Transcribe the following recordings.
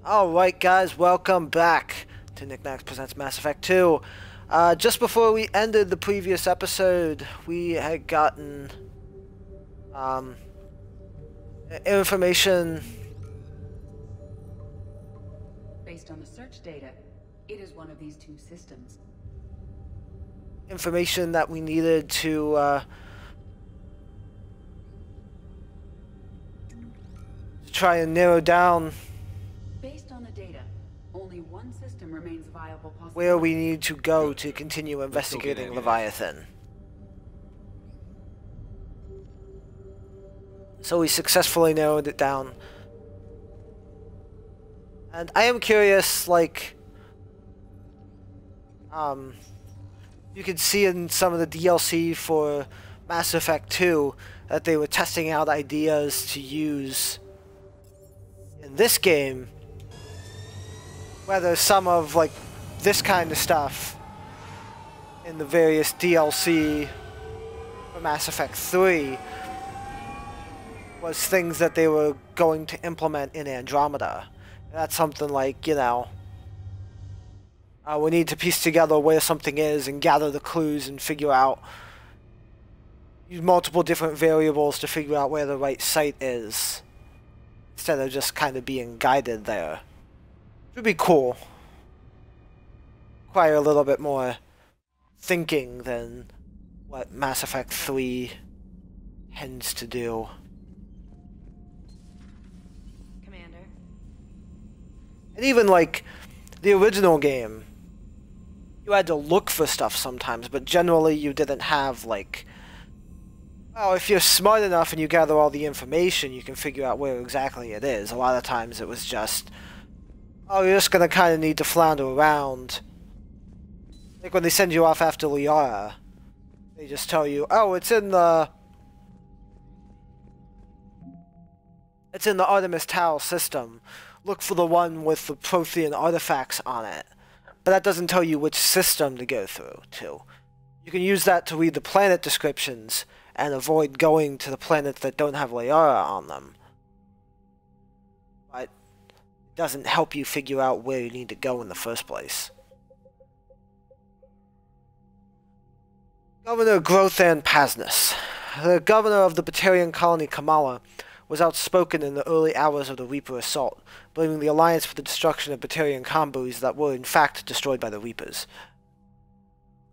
Alright guys, welcome back to Nack Presents Mass Effect 2. Just before we ended the previous episode, we had gotten information. Based on the search data, it is one of these two systems. Information that we needed to try and narrow down Based on the data, only one system remains viable possibility. where we need to go to continue investigating Leviathan. So we successfully narrowed it down. And I am curious, like, you can see in some of the DLC for Mass Effect 2 that they were testing out ideas to use in this game, whether some of, like, this kind of stuff in the various DLC for Mass Effect 3 was things that they were going to implement in Andromeda. That's something like, you know, we need to piece together where something is and gather the clues and figure out, use multiple different variables to figure out where the right site is, instead of just kind of being guided there. It would be cool. Require a little bit more thinking than what Mass Effect 3 tends to do. Commander. And even like the original game, you had to look for stuff sometimes, but generally you didn't have, like, well, if you're smart enough and you gather all the information, you can figure out where exactly it is. A lot of times it was just, oh, you're just gonna kind of need to flounder around. Like when they send you off after Liara, they just tell you, oh, it's in the Artemis Tau system. Look for the one with the Prothean artifacts on it. But that doesn't tell you which system to go through to. You can use that to read the planet descriptions and avoid going to the planets that don't have Liara on them. But it doesn't help you figure out where you need to go in the first place. Governor Grothan Pasnus, the governor of the Batarian colony Kamala, was outspoken in the early hours of the Reaper assault, blaming the Alliance for the destruction of Batarian convoys that were in fact destroyed by the Reapers.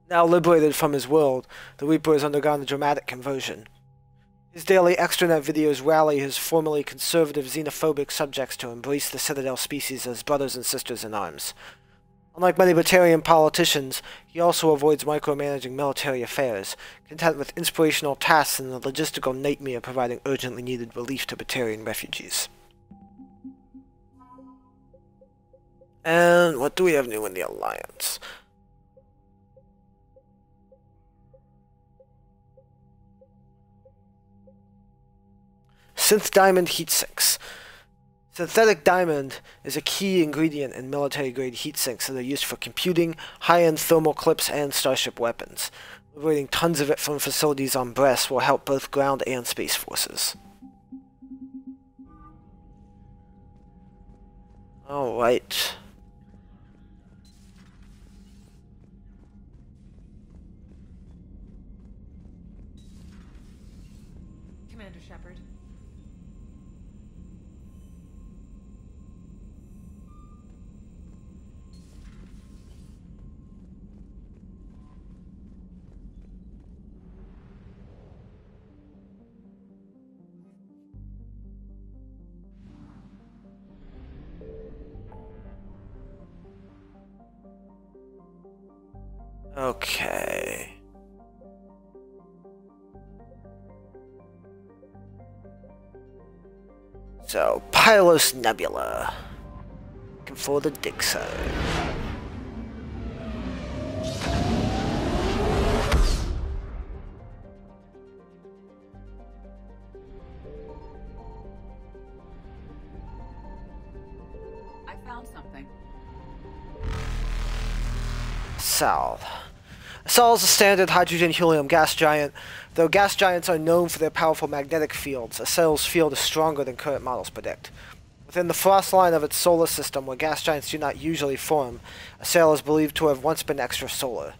Now liberated from his world, the Reaper has undergone a dramatic conversion. His daily extranet videos rally his formerly conservative xenophobic subjects to embrace the Citadel species as brothers and sisters in arms. Unlike many Batarian politicians, he also avoids micromanaging military affairs, content with inspirational tasks and the logistical nightmare providing urgently needed relief to Batarian refugees. And what do we have new in the Alliance? Synth Diamond Heat Sinks. Synthetic diamond is a key ingredient in military-grade heat sinks that are used for computing, high-end thermal clips, and starship weapons. Liberating tons of it from facilities on Brest will help both ground and space forces. Alright. Commander Shepard. Okay. So, Pylos Nebula. Looking for the Dixo. I found something. Sal. Sal is a standard hydrogen-helium gas giant. Though gas giants are known for their powerful magnetic fields, a Sal's field is stronger than current models predict. With Within the frost line of its solar system, where gas giants do not usually form, a sail is believed to have once been extrasolar.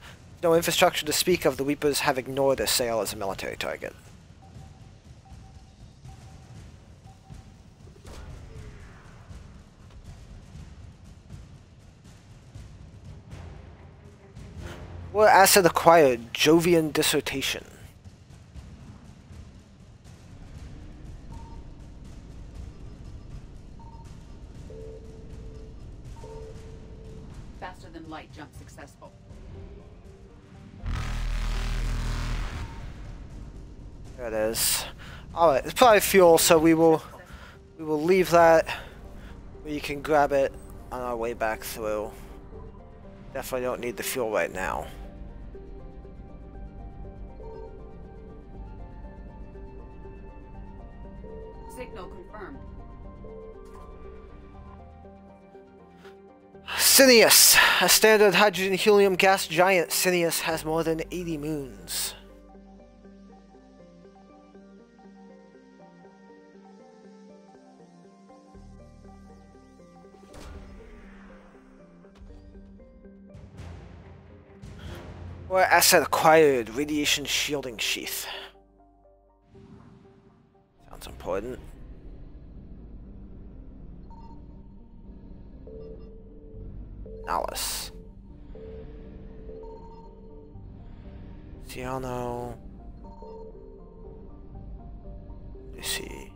No infrastructure to speak of, the Reapers have ignored a sail as a military target. What asset acquired? Jovian dissertation. Faster than light jump successful. There it is. Alright, it's probably fuel, so we will leave that where you can grab it on our way back through. Definitely don't need the fuel right now. Signal confirmed. Sinius, a standard hydrogen-helium gas giant. Sinius has more than 80 moons. Or asset acquired, radiation shielding sheath. Sounds important. Alice. Ciano. Lucy.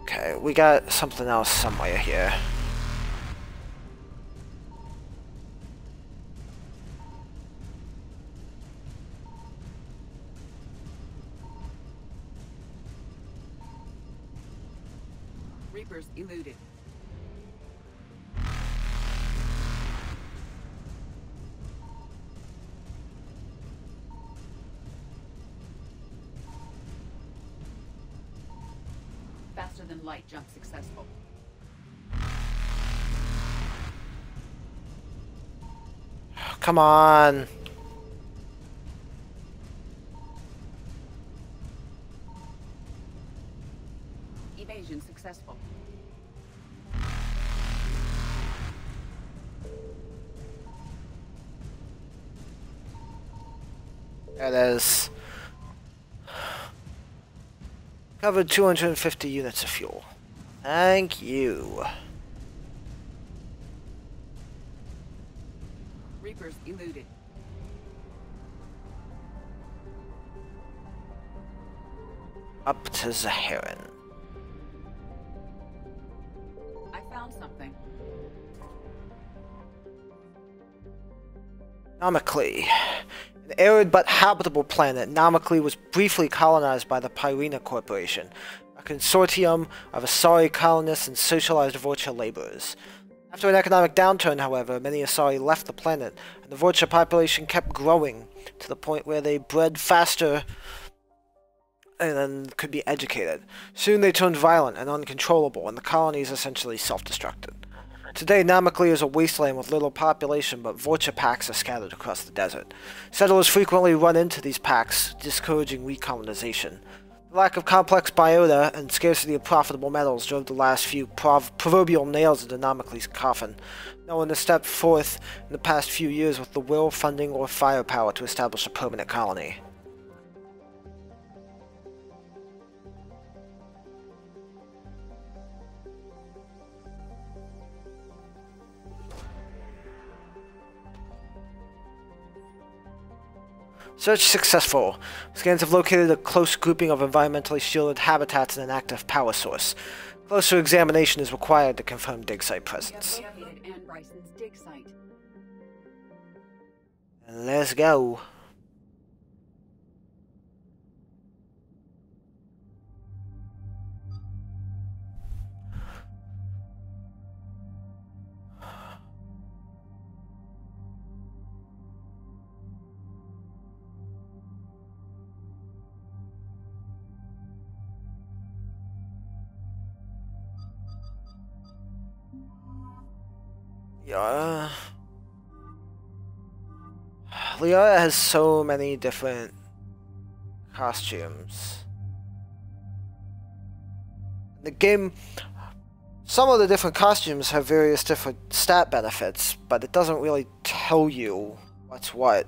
Okay, we got something else somewhere here. Reapers eluded. Faster than light jump successful. Come on. Evasion successful. There it is. Covered 250 units of fuel. Thank you. Reapers eluded. Up to Zaharan. I found something. Namicli. An arid but habitable planet, Namicli was briefly colonized by the Pyrena Corporation, a consortium of Asari colonists and socialized Vorcha laborers. After an economic downturn, however, many Asari left the planet, and the Vorcha population kept growing to the point where they bred faster and could be educated. Soon they turned violent and uncontrollable, and the colonies essentially self-destructed. Today, Namicli is a wasteland with little population, but Vorcha packs are scattered across the desert. Settlers frequently run into these packs, discouraging recolonization. The lack of complex biota and scarcity of profitable metals drove the last few proverbial nails into Namicli's coffin. No one has stepped forth in the past few years with the will, funding, or firepower to establish a permanent colony. Search successful. Scans have located a close grouping of environmentally shielded habitats and an active power source. Closer examination is required to confirm dig site presence. Dig site. Let's go. Yeah. Liara has so many different costumes. The game, some of the different costumes have various different stat benefits, but it doesn't really tell you what's what.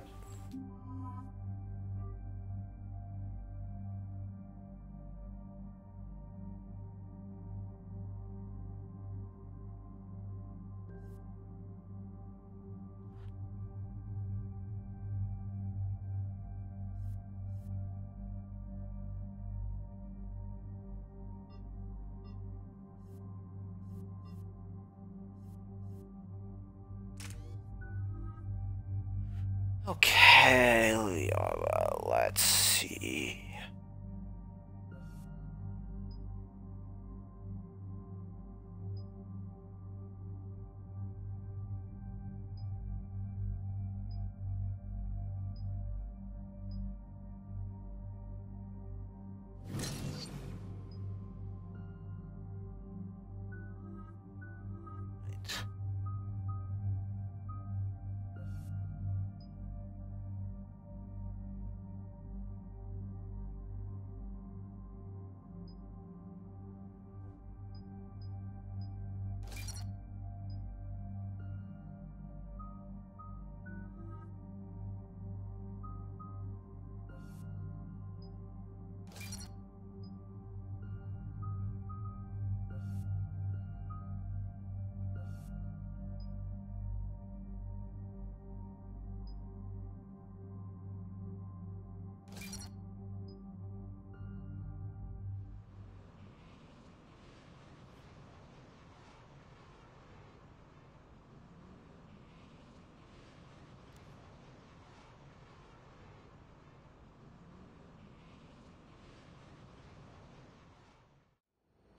Okay, Liara, let's see.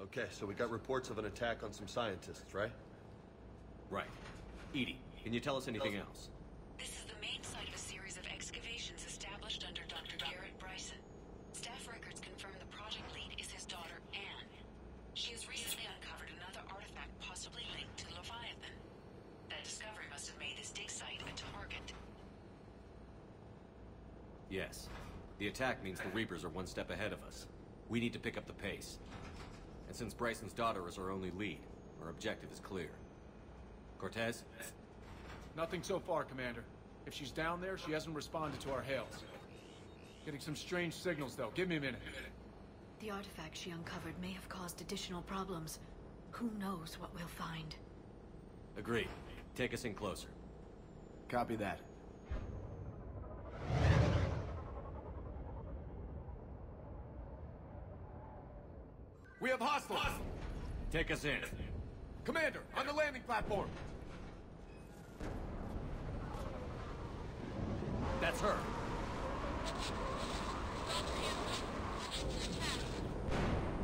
Okay, so we got reports of an attack on some scientists, right? Right. Edie, can you tell us anything else? This is the main site of a series of excavations established under Dr. Garrett Bryson. Staff records confirm the project lead is his daughter, Anne. She has recently uncovered another artifact possibly linked to Leviathan. That discovery must have made this dig site a target. Yes. The attack means the Reapers are one step ahead of us. We need to pick up the pace. And since Bryson's daughter is our only lead, our objective is clear. Cortez? Nothing so far, Commander. If she's down there, she hasn't responded to our hails. Getting some strange signals, though. Give me a minute. The artifact she uncovered may have caused additional problems. Who knows what we'll find? Agreed. Take us in closer. Copy that. We have hostiles! Take us in. Commander, on the landing platform! That's her.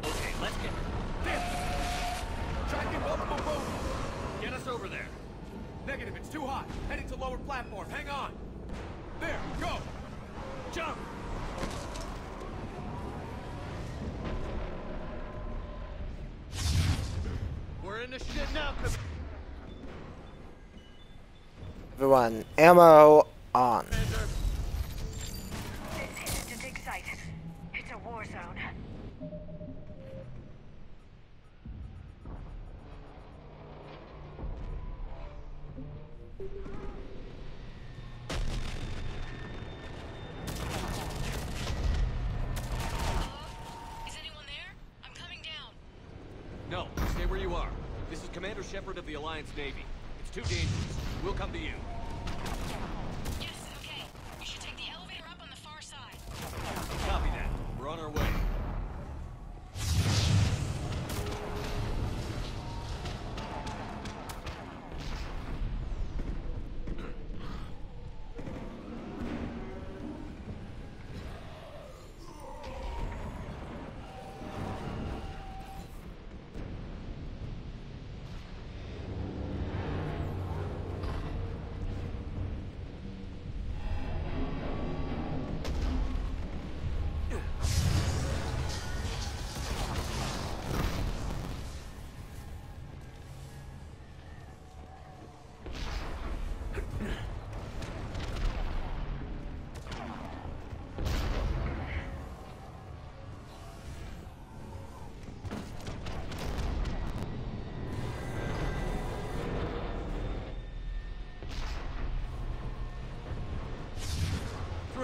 Okay, let's get her. Damn! Tracking multiple boats! Get us over there. Negative, it's too hot. Heading to lower platform. Hang on. There, go! Jump! We're in the shit now, Everyone, ammo on. Commander. This is the dig site. It's a war zone. Is anyone there? I'm coming down. No, stay where you are. This is Commander Shepard of the Alliance Navy. It's too dangerous. We'll come to you. Yes, okay. You should take the elevator up on the far side. Copy that. We're on our way.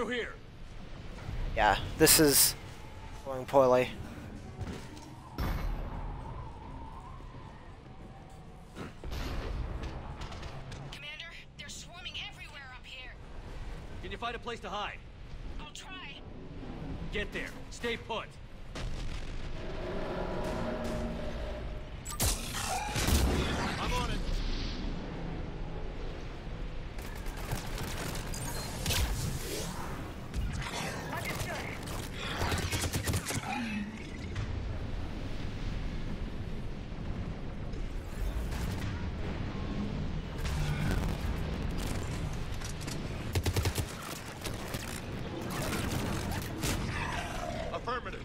through here. Yeah, this is going poorly. Commander, they're swarming everywhere up here. Can you find a place to hide? I'll try. Get there. Stay put. I'm on it. Affirmative.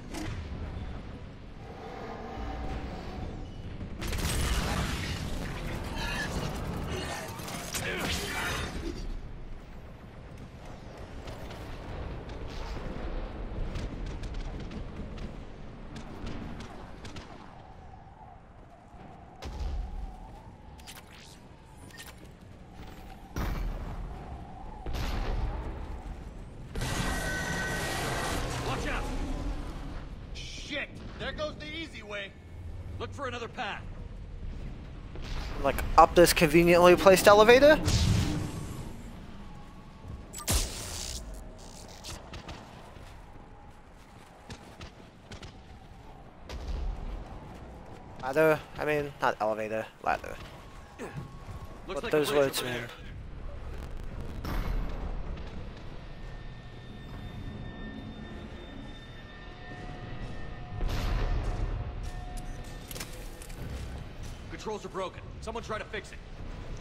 Watch out! Shit! There goes the easy way. Look for another path. Like, up this conveniently placed elevator? Ladder? I mean, not elevator, ladder. Looks What like those a bridge words over mean. there. Controls are broken. Someone try to fix it.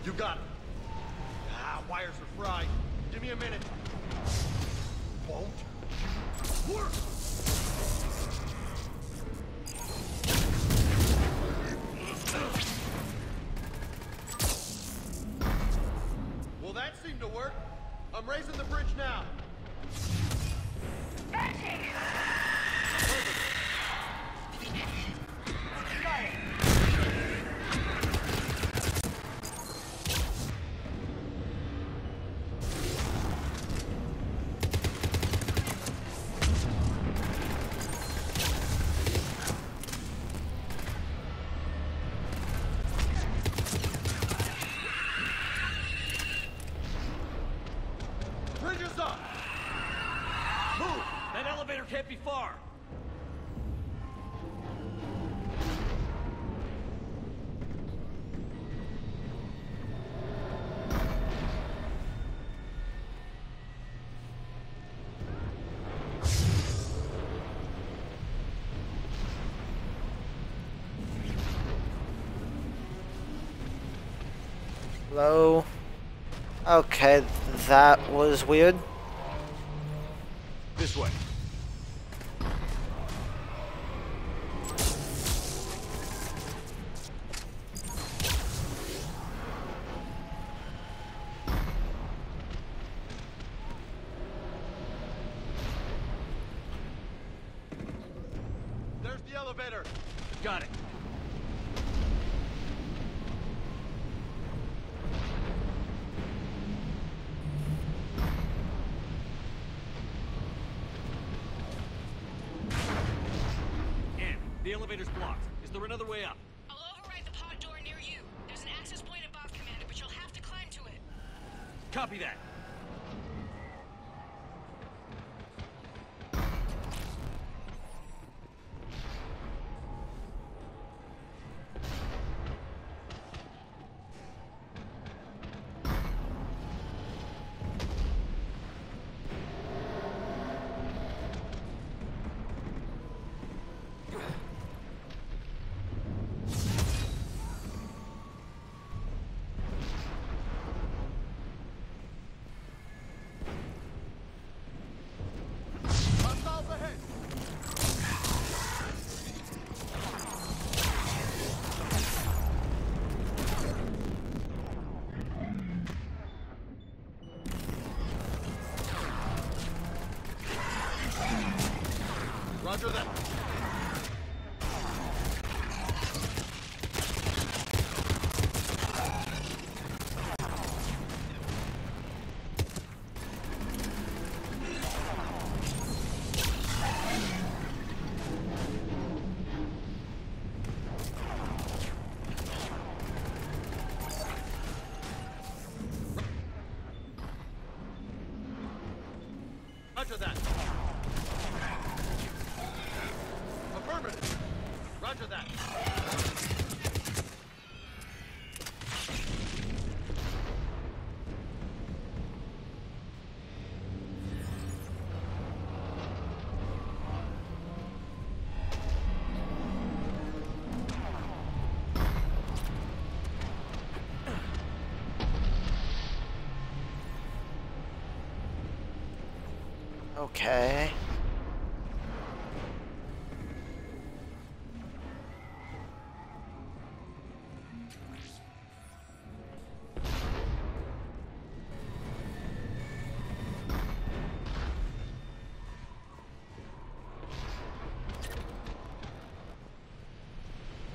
You got it. Ah, wires are fried. Give me a minute. Won't you work? Well, that seemed to work. I'm raising the bridge now. Bridge is up. Move! That elevator can't be far. Hello? Okay, that was weird. This way. There's the elevator. Got it. Ann, the elevator's blocked. Is there another way up? I'll override the pod door near you. There's an access point above, Commander, but you'll have to climb to it. Copy that. Hostiles ahead. Roger that. Roger that. Affirmative. Roger that. Okay.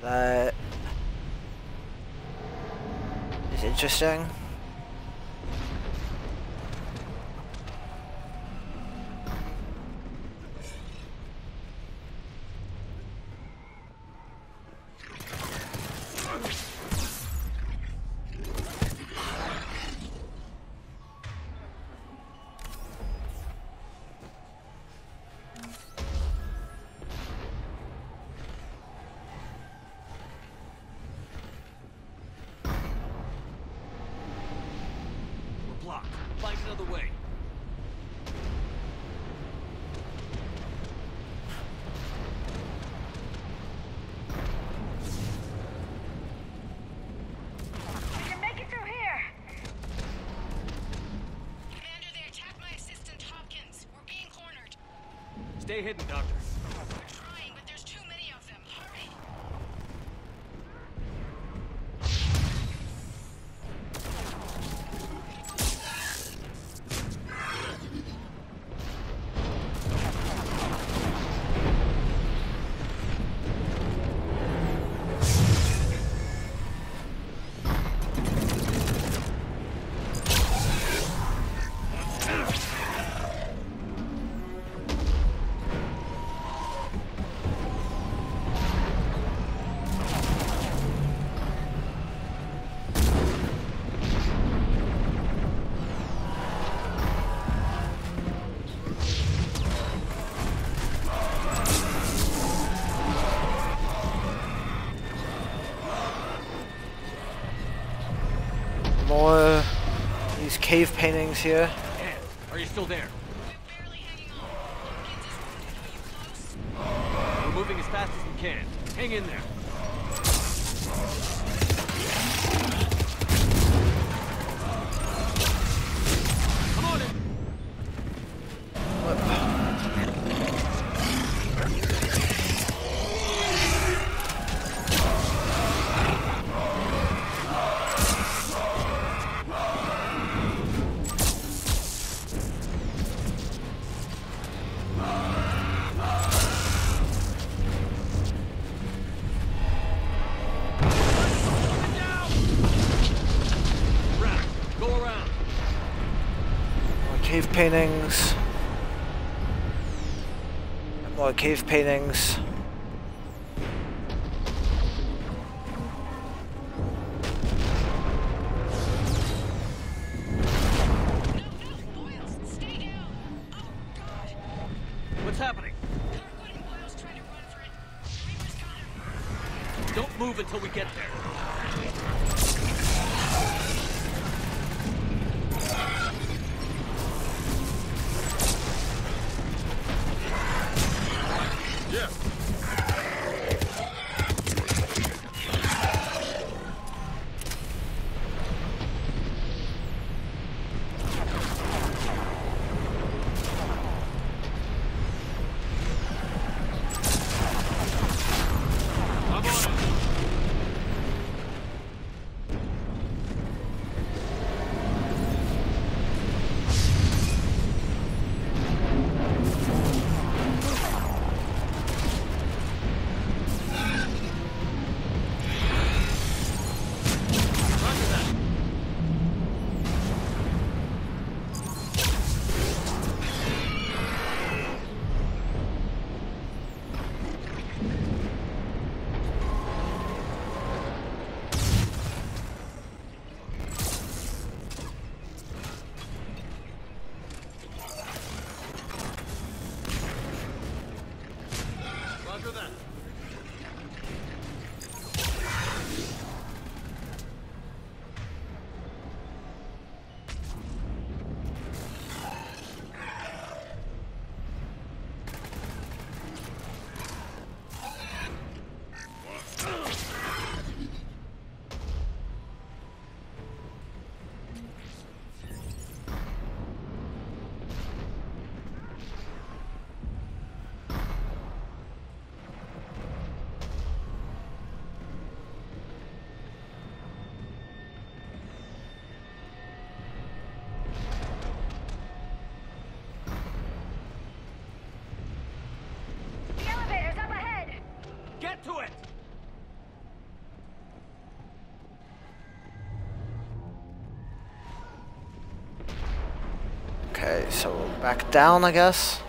That is interesting. We're blocked. Find another way. We can make it through here. Commander, they attacked my assistant Hopkins. We're being cornered. Stay hidden, Doctor. We're trying, but there's too many of them. Hurry! More these cave paintings here. Ann, are you still there? We're barely hanging on. Hopkins is wounded. Are you close? We're moving as fast as we can. Hang in there. Come on in. Rack, go around. More cave paintings. And more cave paintings. No, Boyles, stay down. Oh, God. What's happening? Kirkwood and Boyles trying to run for it. Reaper's got him. Don't move until we get there. Yeah. I'm on it. Okay, so back down, I guess.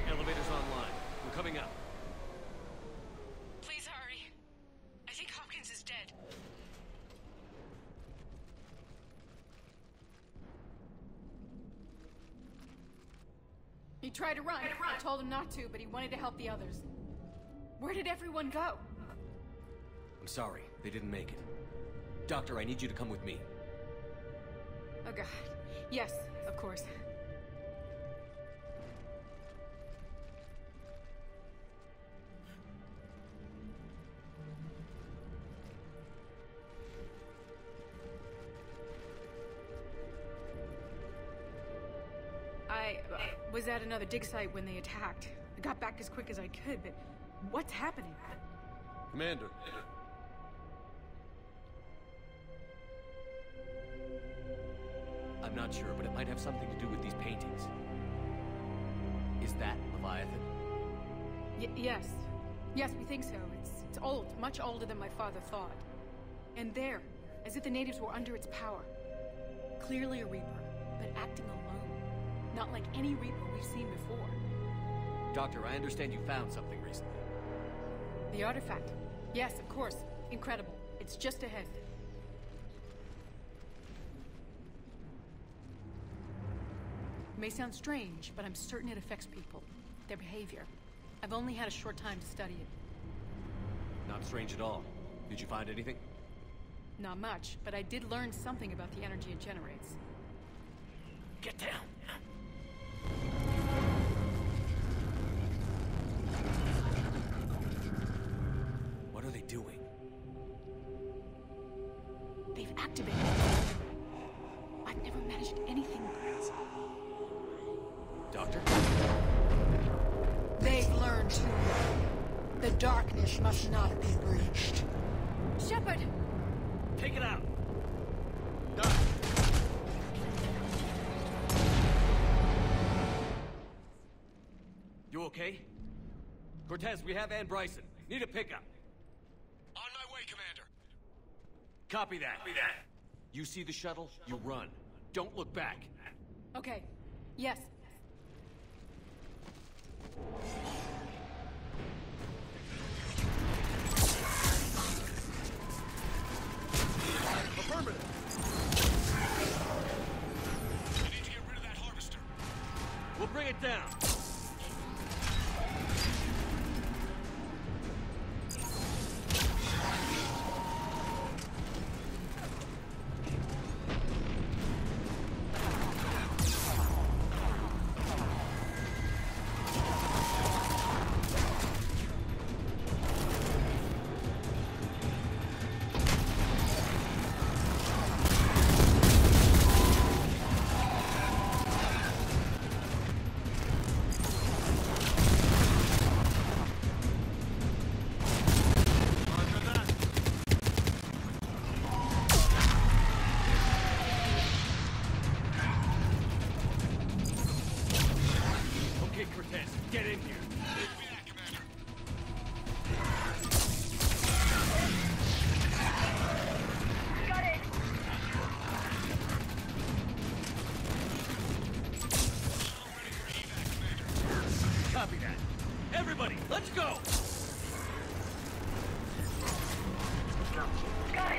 Elevator's online. We're coming up. Please hurry. I think Hopkins is dead. He tried to run. I told him not to, but he wanted to help the others. Where did everyone go? I'm sorry, they didn't make it. Doctor, I need you to come with me. Oh god. Yes, of course. I was at another dig site when they attacked. I got back as quick as I could, but what's happening? Commander. I'm not sure, but it might have something to do with these paintings. Is that Leviathan? Yes. Yes, we think so. It's old, much older than my father thought. And there, as if the natives were under its power. Clearly a Reaper, but acting alone. Not like any Reaper we've seen before. Doctor, I understand you found something recently. The artifact. Yes, of course. Incredible. It's just ahead. It may sound strange, but I'm certain it affects people. Their behavior. I've only had a short time to study it. Not strange at all. Did you find anything? Not much, but I did learn something about the energy it generates. Get down! What are they doing? They've activated it. I've never managed anything. Doctor? They've learned too. The darkness must not be breached. Shepard! Take it out! Done. You okay? Cortez, we have Ann Bryson. Need a pickup. On my way, Commander. Copy that. You see the shuttle, you run. Don't look back. Okay. Yes. Affirmative. We need to get rid of that harvester. We'll bring it down. Get in here. Got it. Copy that. Everybody, let's go! Got it.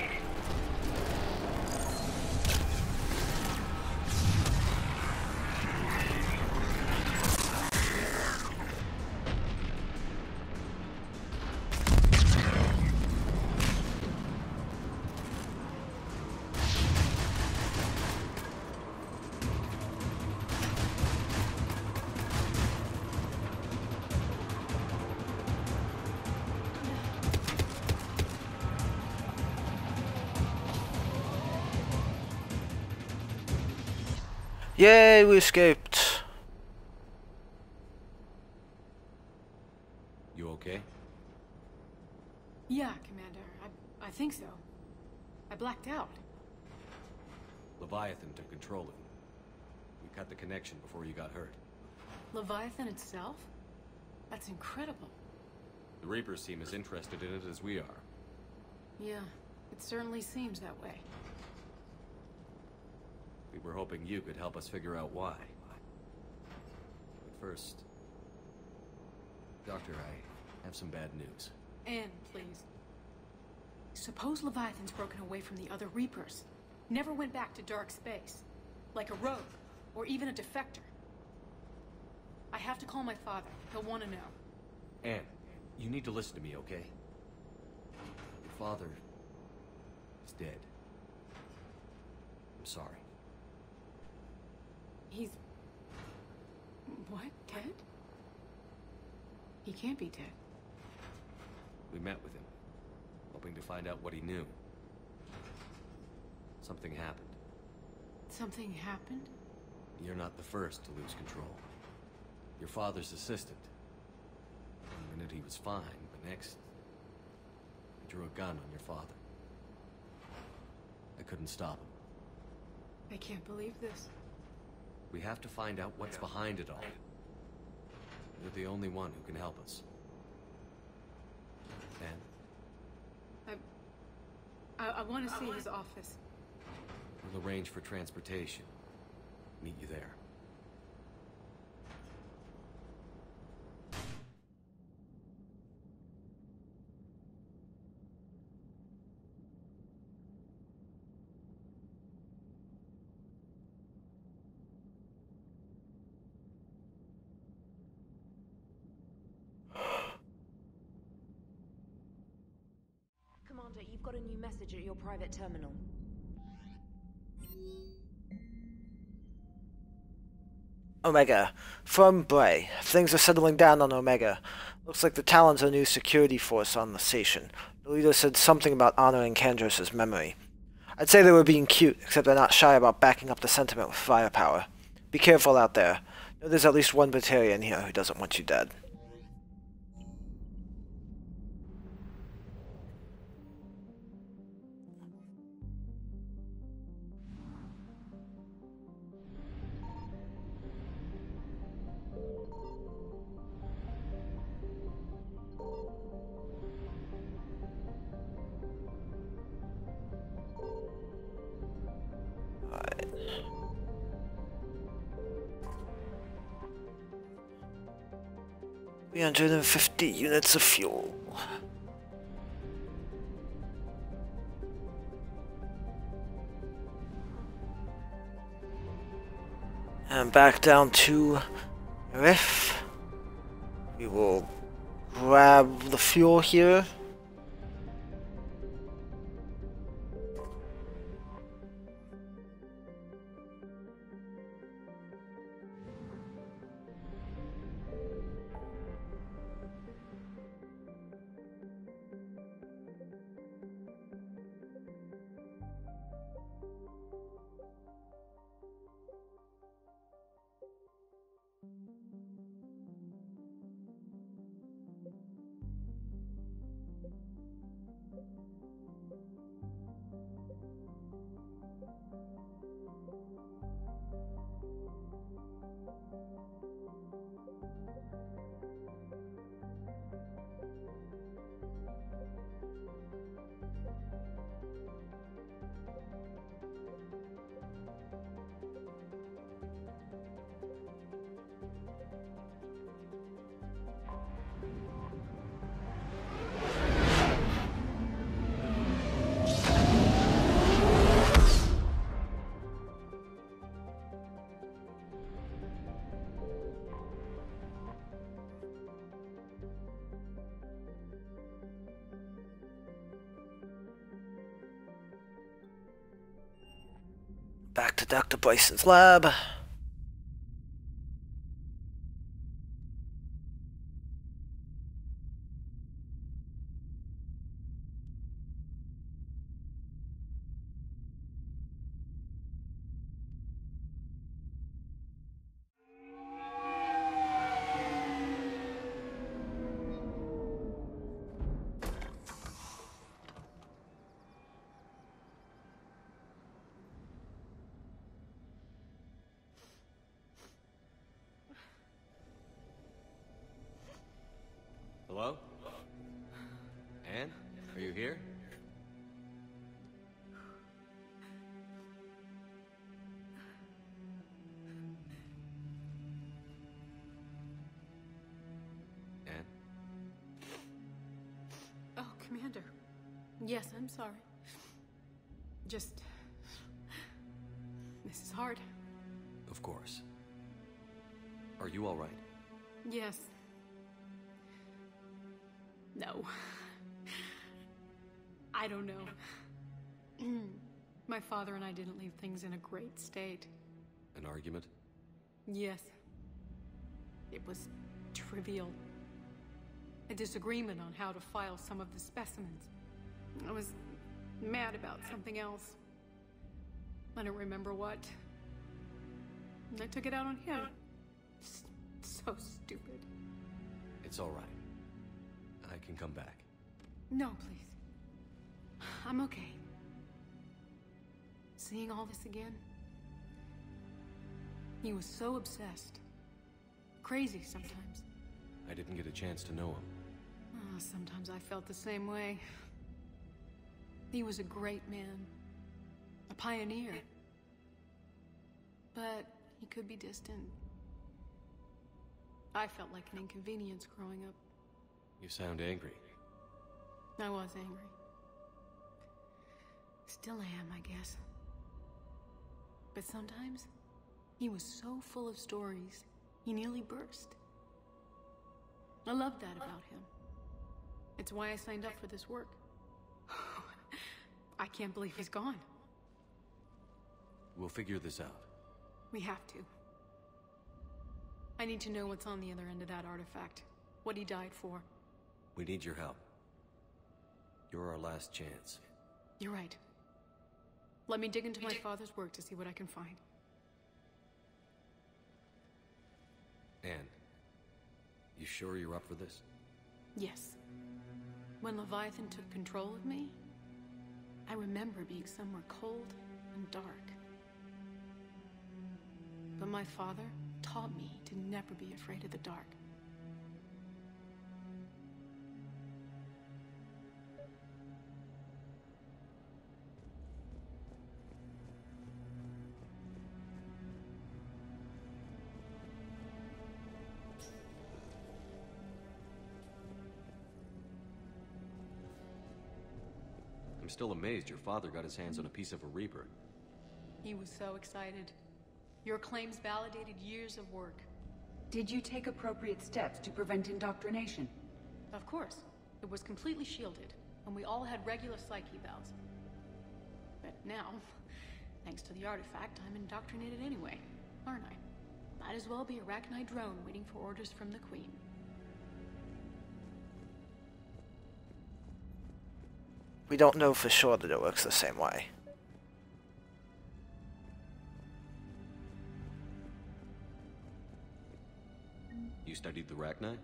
Yay, we escaped. okay? Yeah, Commander. I think so. I blacked out. Leviathan took control of you. We cut the connection before you got hurt. Leviathan itself? That's incredible. The Reapers seem as interested in it as we are. Yeah, it certainly seems that way. We were hoping you could help us figure out why. But first... Doctor, I have some bad news. Anne, please. Suppose Leviathan's broken away from the other Reapers. Never went back to dark space. Like a rogue, or even a defector. I have to call my father. He'll want to know. Anne, you need to listen to me, okay? Your father... is dead. I'm sorry. He's... what? Dead? He can't be dead. We met with him, hoping to find out what he knew. Something happened. Something happened? You're not the first to lose control. Your father's assistant. One minute he was fine, but next... he drew a gun on your father. I couldn't stop him. I can't believe this. We have to find out what's behind it all. You're the only one who can help us. Anne? I want to see his office. We'll arrange for transportation. Meet you there. Commander, you've got a new message at your private terminal. Omega. From Bray. Things are settling down on Omega. Looks like the Talon's a new security force on the station. The leader said something about honoring Kandros' memory. I'd say they were being cute, except they're not shy about backing up the sentiment with firepower. Be careful out there. Know there's at least one Batarian here who doesn't want you dead. Alright. 350 units of fuel. And back down to Riff. We will grab the fuel here. Back to Dr. Bryson's lab. Yes, I'm sorry. Just... This is hard. Of course. Are you all right? Yes. No. I don't know. My father and I didn't leave things in a great state. An argument? Yes. It was trivial. A disagreement on how to file some of the specimens. I was mad about something else. I don't remember what. And I took it out on him. So stupid. It's all right. I can come back. No, please. I'm okay. Seeing all this again? He was so obsessed. Crazy sometimes. I didn't get a chance to know him. Oh, sometimes I felt the same way. He was a great man. A pioneer. But he could be distant. I felt like an inconvenience growing up. You sound angry. I was angry. Still am, I guess. But sometimes, he was so full of stories, he nearly burst. I love that about him. It's why I signed up for this work. I can't believe he's gone. We'll figure this out. We have to. I need to know what's on the other end of that artifact. What he died for. We need your help. You're our last chance. You're right. Let me dig into my father's work to see what I can find. Anne, you sure you're up for this? Yes. When Leviathan took control of me, I remember being somewhere cold and dark. But my father taught me to never be afraid of the dark. I'm still amazed your father got his hands on a piece of a Reaper. He was so excited. Your claims validated years of work. Did you take appropriate steps to prevent indoctrination? Of course. It was completely shielded, and we all had regular psych evals. But now, thanks to the artifact, I'm indoctrinated anyway, aren't I? Might as well be a Arachnite drone waiting for orders from the Queen. We don't know for sure that it works the same way. You studied the Arachnite?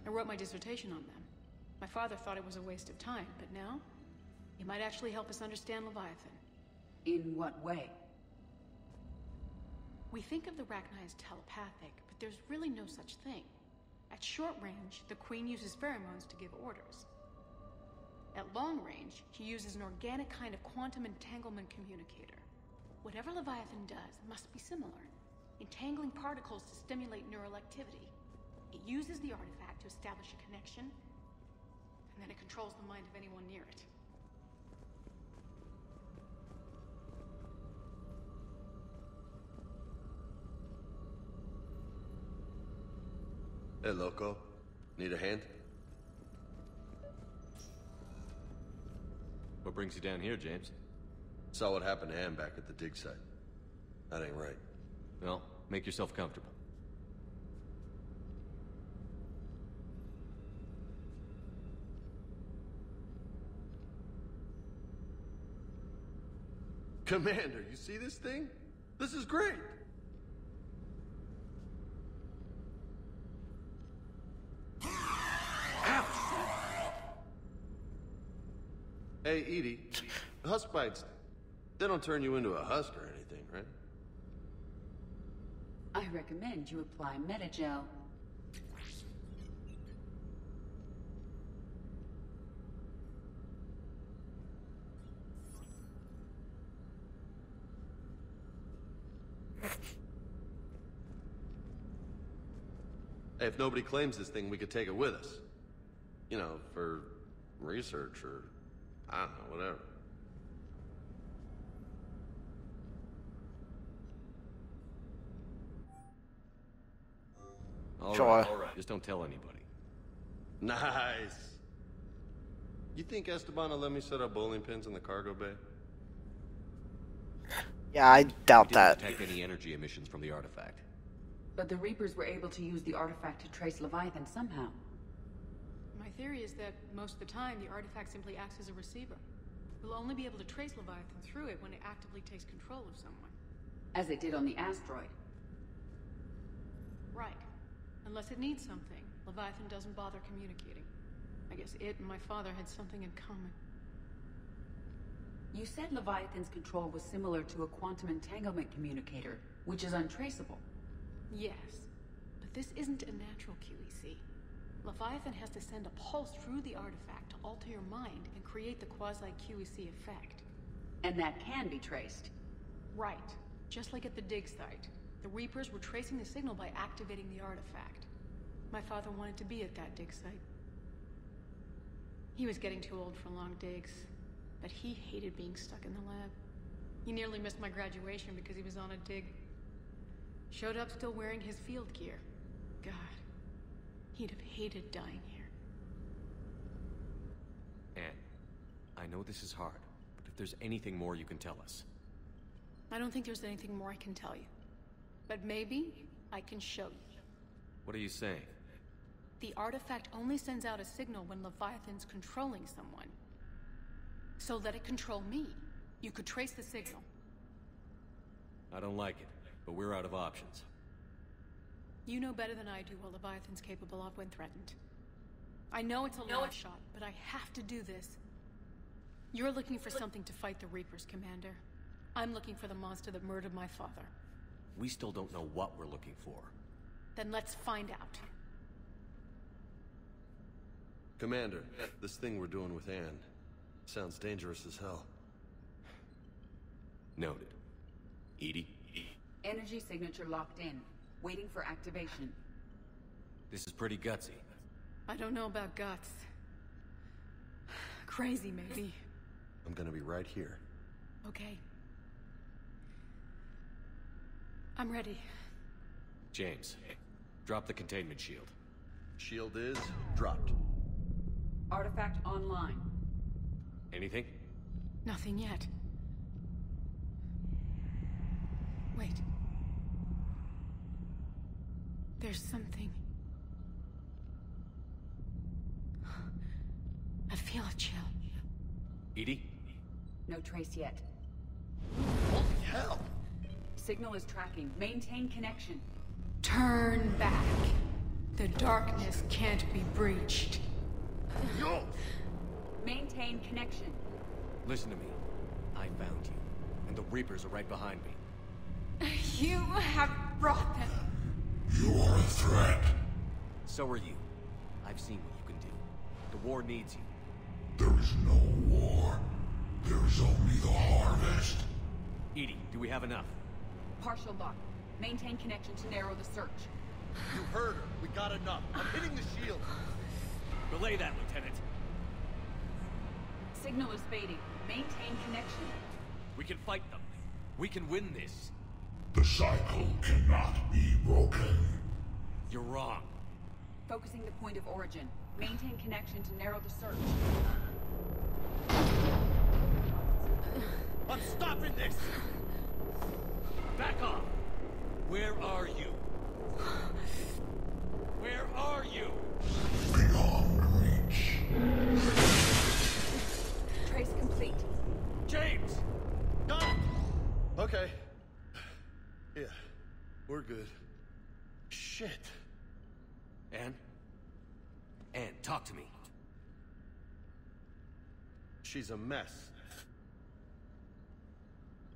I wrote my dissertation on them. My father thought it was a waste of time, but now, it might actually help us understand Leviathan. In what way? We think of the Arachnite as telepathic, but there's really no such thing. At short range, the Queen uses pheromones to give orders. At long range, she uses an organic kind of quantum entanglement communicator. Whatever Leviathan does must be similar, entangling particles to stimulate neural activity. It uses the artifact to establish a connection, and then it controls the mind of anyone near it. Hey, Loco. Need a hand? What brings you down here, James? Saw what happened to Ann back at the dig site. That ain't right. Well, make yourself comfortable. Commander, you see this thing? This is great! Hey, Edie, husk bites, they don't turn you into a husk or anything, right? I recommend you apply Metagel. Hey, if nobody claims this thing, we could take it with us. You know, for research or I don't know, whatever. All Sure. right, all right. Just don't tell anybody. Nice. You think Esteban will let me set up bowling pins in the cargo bay? Yeah, I doubt We that. didn't detect any energy emissions from the artifact. But the Reapers were able to use the artifact to trace Leviathan somehow. My theory is that most of the time, the artifact simply acts as a receiver. We'll only be able to trace Leviathan through it when it actively takes control of someone. As it did on the asteroid. Right. Unless it needs something, Leviathan doesn't bother communicating. I guess it and my father had something in common. You said Leviathan's control was similar to a quantum entanglement communicator, which is untraceable. Yes, but this isn't a natural QEC. Leviathan has to send a pulse through the artifact to alter your mind and create the quasi-QEC effect. And that can be traced. Right. Just like at the dig site. The Reapers were tracing the signal by activating the artifact. My father wanted to be at that dig site. He was getting too old for long digs, but he hated being stuck in the lab. He nearly missed my graduation because he was on a dig. Showed up still wearing his field gear. God, he'd have hated dying here. Anne, I know this is hard, but if there's anything more you can tell us. I don't think there's anything more I can tell you. But maybe I can show you. What are you saying? The artifact only sends out a signal when Leviathan's controlling someone. So let it control me. You could trace the signal. I don't like it, but we're out of options. You know better than I do what Leviathan's capable of when threatened. I know it's a long shot, but I have to do this. You're looking for something to fight the Reapers, Commander. I'm looking for the monster that murdered my father. We still don't know what we're looking for. Then let's find out. Commander, this thing we're doing with Anne sounds dangerous as hell. Noted. Edie? Energy signature locked in, waiting for activation. This is pretty gutsy. I don't know about guts. Crazy, maybe. I'm gonna be right here. Okay. I'm ready. James, drop the containment shield. Shield is dropped. Artifact online. Anything? Nothing yet. Wait. There's something. I feel a chill. Edie? No trace yet. Holy hell! Signal is tracking. Maintain connection. Turn back. The darkness can't be breached. Yo! Maintain connection. Listen to me. I found you, and the Reapers are right behind me. You have brought them. You are a threat. So are you. I've seen what you can do. The war needs you. There is no war. There is only the harvest. Edie, do we have enough? Partial lock. Maintain connection to narrow the search. You heard her. We got enough. I'm hitting the shield. Relay that, Lieutenant. Signal is fading. Maintain connection. We can fight them. We can win this. The cycle cannot be broken. You're wrong. Focusing the point of origin. Maintain connection to narrow the search. I'm stopping this! Back off! Where are you? Where are you? Beyond reach. Trace complete. James! Got it! Okay. Yeah, we're good. Shit. Anne? Anne, talk to me. She's a mess.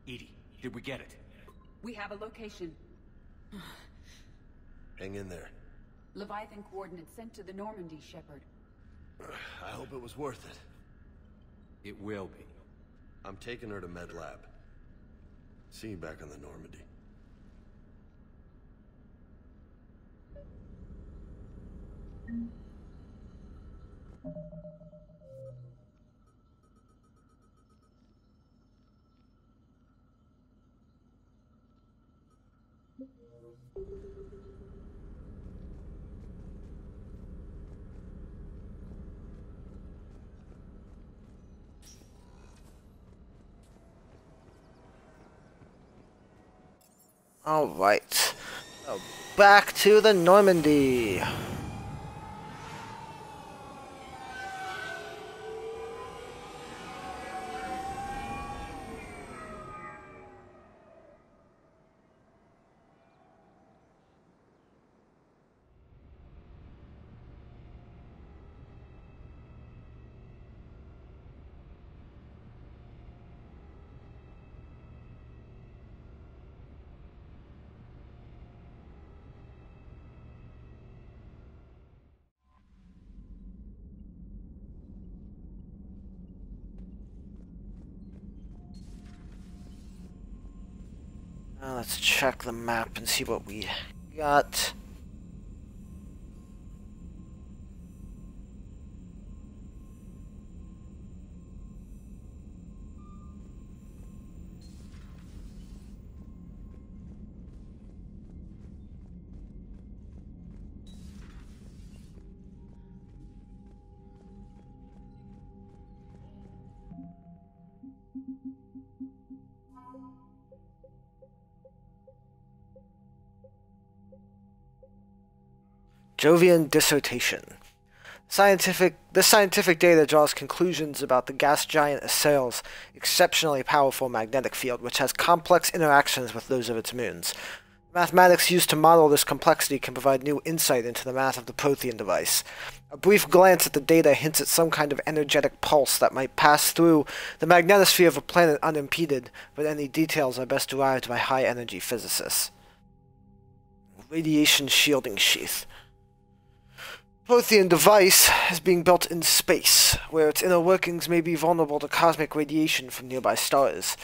Edie, did we get it? We have a location. Hang in there. Leviathan coordinates sent to the Normandy, Shepard. I hope it was worth it. It will be. I'm taking her to Med Lab. See you back on the Normandy. Alright. Back to the Normandy. Let's check the map and see what we got. Jovian dissertation. This scientific data draws conclusions about the gas giant Asail's exceptionally powerful magnetic field, which has complex interactions with those of its moons. The mathematics used to model this complexity can provide new insight into the math of the Prothean device. A brief glance at the data hints at some kind of energetic pulse that might pass through the magnetosphere of a planet unimpeded, but any details are best derived by high-energy physicists. Radiation shielding sheath. Prothean device is being built in space, where its inner workings may be vulnerable to cosmic radiation from nearby stars.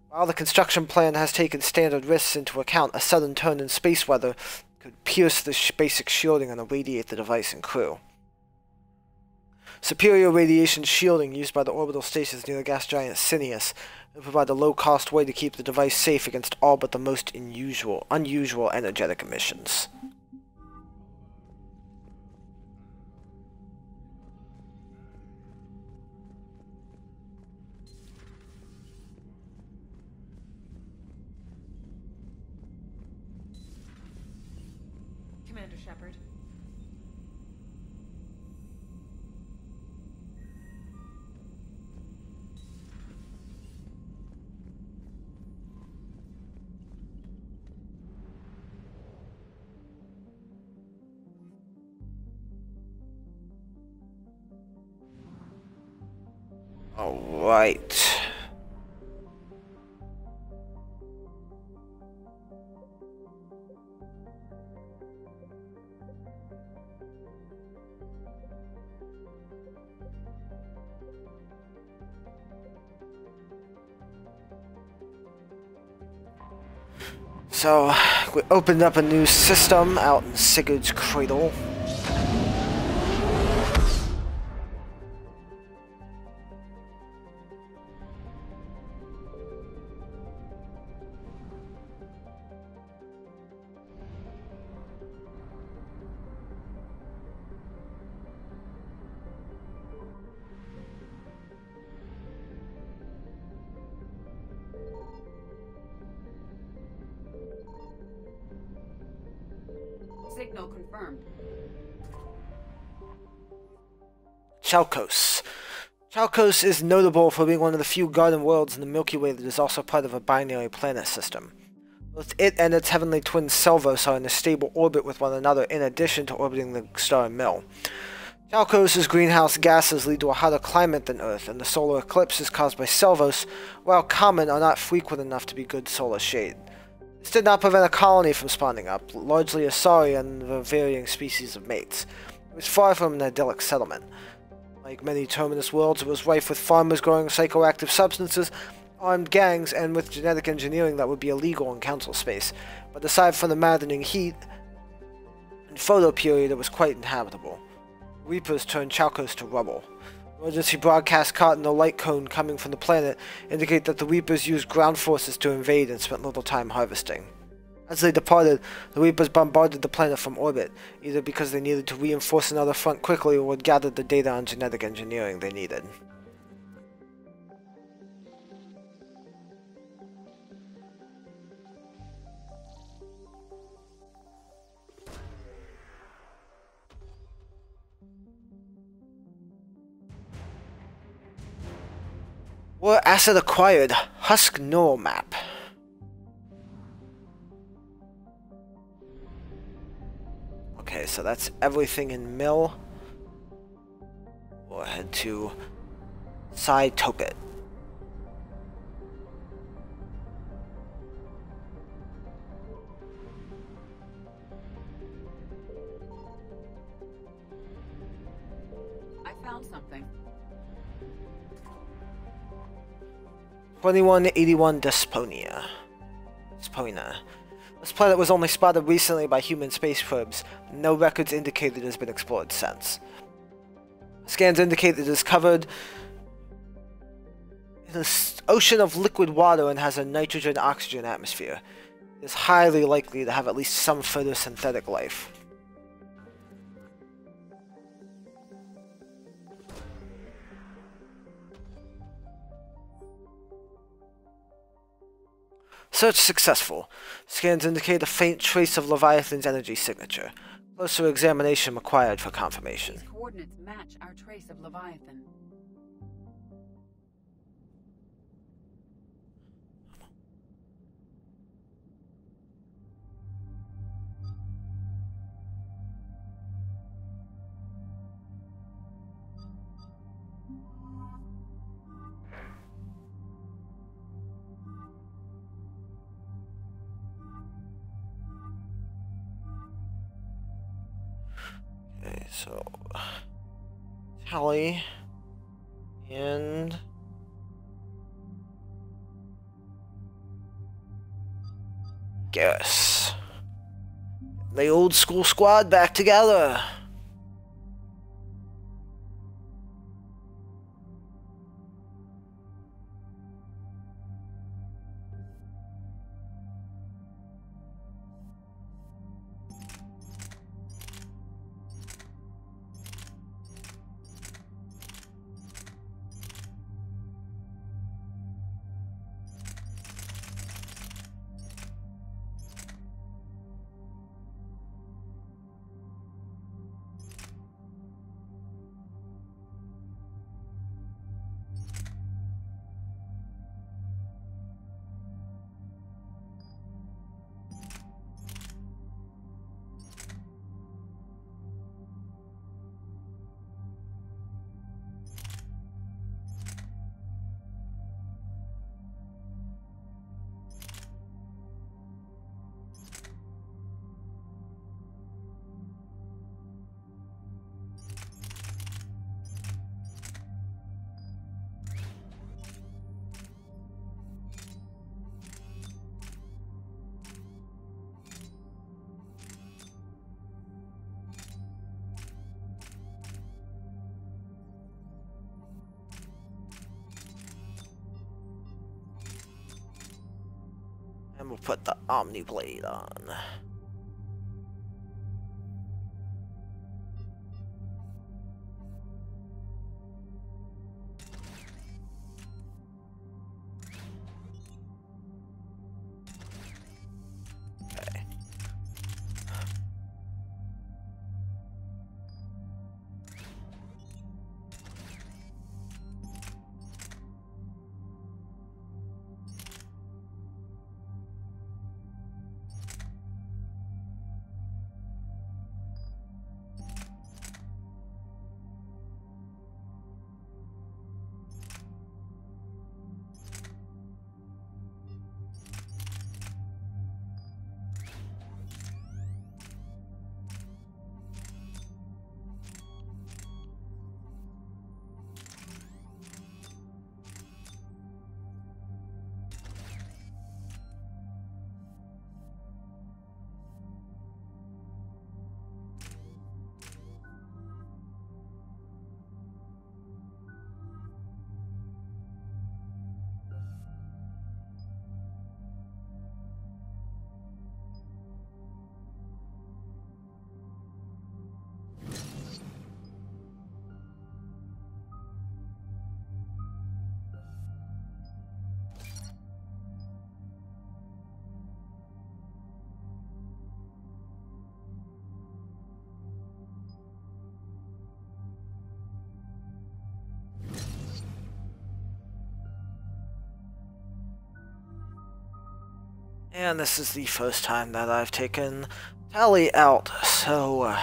While the construction plan has taken standard risks into account, a sudden turn in space weather could pierce the basic shielding and irradiate the device and crew. Superior radiation shielding used by the orbital stations near the gas giant Sinius will provide a low-cost way to keep the device safe against all but the most unusual energetic emissions. Commander Shepard. All right. So, we opened up a new system out in Sigurd's Cradle. Signal confirmed. Chalkos. Chalkos is notable for being one of the few garden worlds in the Milky Way that is also part of a binary planet system. Both it and its heavenly twin Selvos are in a stable orbit with one another in addition to orbiting the star Mill. Chalkos' greenhouse gases lead to a hotter climate than Earth, and the solar eclipses caused by Selvos, while common, are not frequent enough to be good solar shade. This did not prevent a colony from spawning up, largely Asari and the varying species of mates. It was far from an idyllic settlement. Like many terminus worlds, it was rife with farmers growing psychoactive substances, armed gangs, and with genetic engineering that would be illegal in council space. But aside from the maddening heat and photo period, it was quite inhabitable. Reapers turned Chalkos to rubble. Emergency broadcasts caught in the light cone coming from the planet indicate that the Reapers used ground forces to invade and spent little time harvesting. As they departed, the Reapers bombarded the planet from orbit, either because they needed to reinforce another front quickly or gathered the data on genetic engineering they needed. War asset acquired. Husk neural map. Okay, so that's everything in mill. We'll head to Side Topet. I found something. 2181 Desponia. This planet was only spotted recently by human space probes. No records indicate it has been explored since. Scans indicate it is covered in an ocean of liquid water and has a nitrogen-oxygen atmosphere. It is highly likely to have at least some photosynthetic life. Search successful. Scans indicate a faint trace of Leviathan's energy signature. Closer examination required for confirmation. These coordinates match our trace of Leviathan. Okay, so Tally and Garrus. The old school squad back together. And we'll put the Omni Blade on. Okay. And this is the first time that I've taken Tally out, so...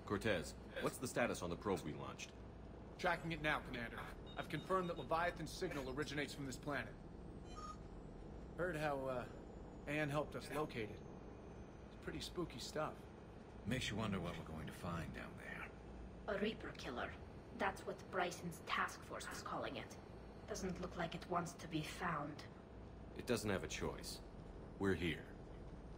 Cortez, what's the status on the probe we launched? Tracking it now, Commander. I've confirmed that Leviathan's signal originates from this planet. Heard how, Anne helped us locate it. It's pretty spooky stuff. Makes you wonder what we're going to find down there. A Reaper killer. That's what Bryson's task force was calling it. Doesn't look like it wants to be found. It doesn't have a choice. We're here.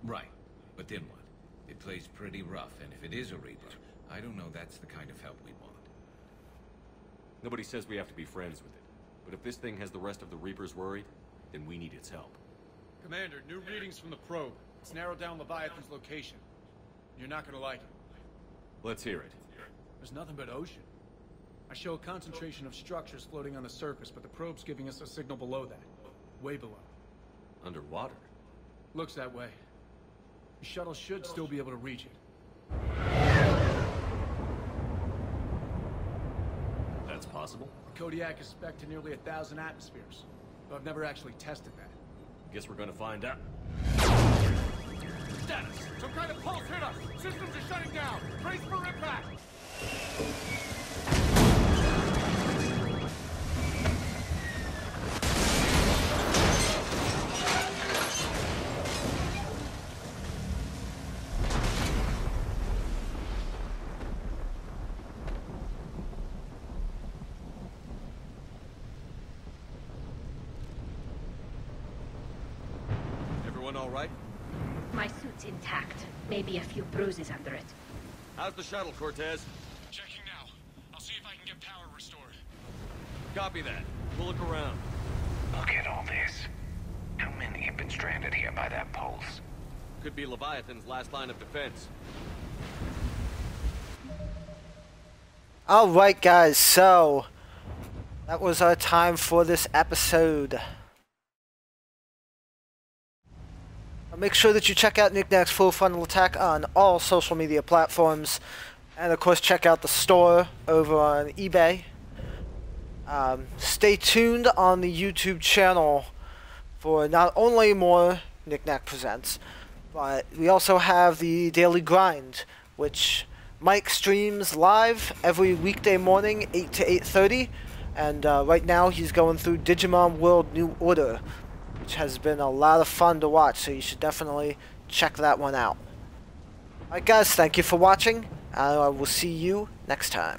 Right. But then what? It plays pretty rough, and if it is a Reaper, I don't know that's the kind of help we want. Nobody says we have to be friends with it. But if this thing has the rest of the Reapers worried, then we need its help. Commander, new readings from the probe. It's narrowed down Leviathan's location. You're not gonna like it. Let's hear it. There's nothing but ocean. I show a concentration of structures floating on the surface, but the probe's giving us a signal below that. Way below. Underwater? Looks that way. The shuttle should still be able to reach it. That's possible? The Kodiak is spec'd to nearly 1,000 atmospheres, but I've never actually tested that. Guess we're gonna find out. Status! Some kind of pulse hit us! Systems are shutting down! Brace for impact! All right? My suit's intact. Maybe a few bruises under it. How's the shuttle, Cortez? Checking now. I'll see if I can get power restored. Copy that. We'll look around. Look at all this. How many have been stranded here by that pulse? Could be Leviathan's last line of defense. Alright guys, so that was our time for this episode. Make sure that you check out Nack's Full Frontal Attack on all social media platforms. And of course check out the store over on eBay. Stay tuned on the YouTube channel for not only more Nack Presents, but we also have the Daily Grind, which Mike streams live every weekday morning, 8 to 8:30. And right now he's going through Digimon World New Order, which has been a lot of fun to watch, so you should definitely check that one out. Alright guys, thank you for watching. I will see you next time.